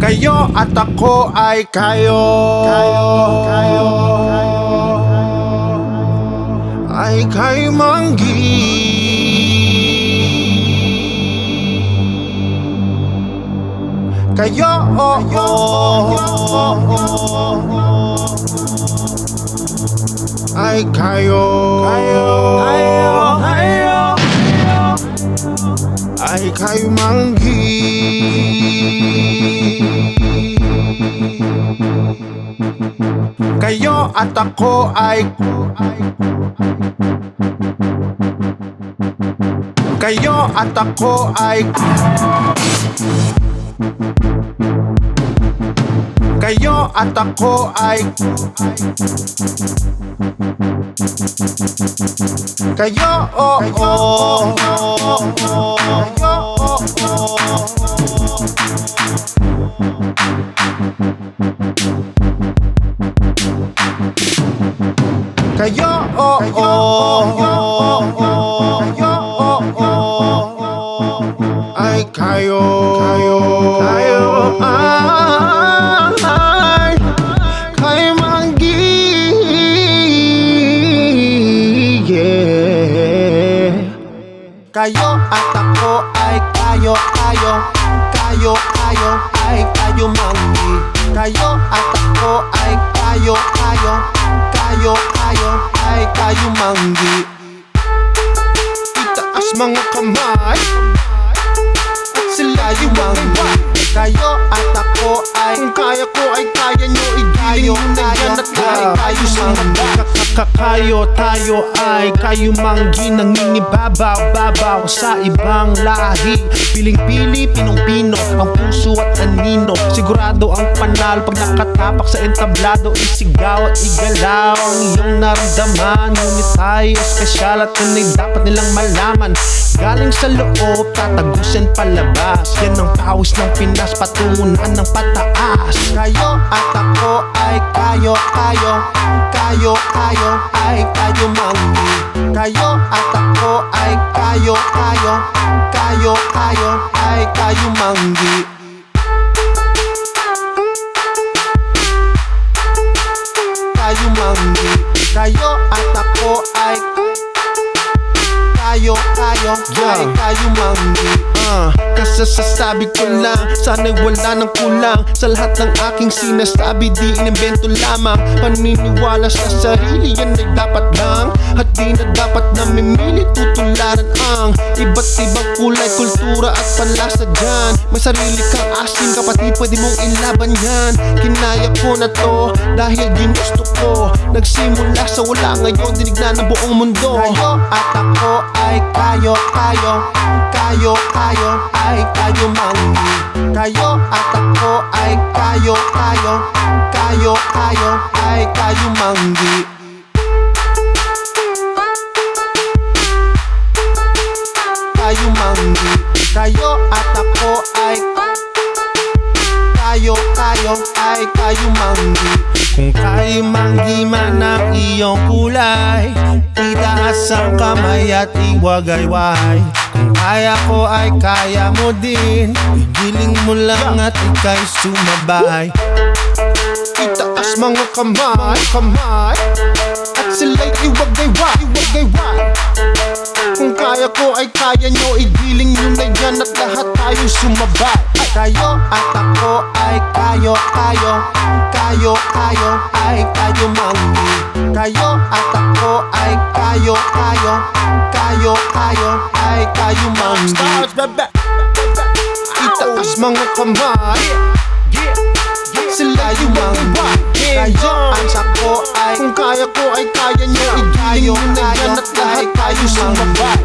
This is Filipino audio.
Kayo at ako ay kayo ay kay Manggi. Kayo ay kayo ay kay Manggi. Kayo at ako ay kayo at ako ay kayo at ako ay kayo ay kayo ay kay Manggi, yeah. Kayo at ako ay kayo ay kayo Manggi. Kayo at ako ay kayo ay kayo Manggi. Itaas mga kamay at sila yung Manggi. Kayo at ako ay kung kaya ko ay kaya nyo igiling nyo na yan at lahat tayo sumanda. Tayo ay kayo Manggi, nangingibabaw sa ibang lahi. Piling-pili, pinong-pino, ang puso at anino. Sigurado ang panalo pag nakatapak sa entablado. Isigaw at igalaw ang iyong naramdaman. Ngunit tayo espesyal at yun ay dapat nilang malaman. Galing sa loob, tatagusin palabas. Yan ang pawis ng Pinas, patungunan ng pataas. Kayo at ako ay kayo ay kayo Manggi. Kayo at ako ay kayo ay kayo Manggi. Kayo Manggi. Kayo at ako ay kayo ay kayo Manggi. Kasasabi ko lang, sana'y wala ng kulang. Sa lahat ng aking sinasabi, di inimbento lamang. Paniniwala sa sarili, yan ay dapat lang. At di na dapat namimili, tutularan ang iba't ibang kulay, kultura at panlasa dyan. May sarili kang asim, kapatid, pwede mong ilaban yan. Kinaya ko na to, dahil ginusto ko. Nagsimula sa wala, ngayon dinig na ng buong mundo. Kayo at ako ay kayo ay kayo Manggi. Kayo at ako ay kayo ay kayo Manggi. Kayo Manggi. Kayo at ako ay kayo ay kayo Manggi. Kung kayo Manggi man ang iyong kulay, itaas ang kamay at iwagayway. Kung kaya ko ay kaya mo din, igiling mo lang at ika'y sumabay. Itaas mga kamay at sila'y iwagayway. Kung kaya ko ay kaya nyo, igiling nyo na yan at lahat tayo sumabay. Kayo at ako ay kayo ay kayo Manggi. Kayo at ako ay kayo ay kayo Manggi. Itaas mga kamay at sila yung Manggi. Kayo at ako ay kung kaya ko ay kaya nyo, igiling nyo na yan at lahat tayo sumabay.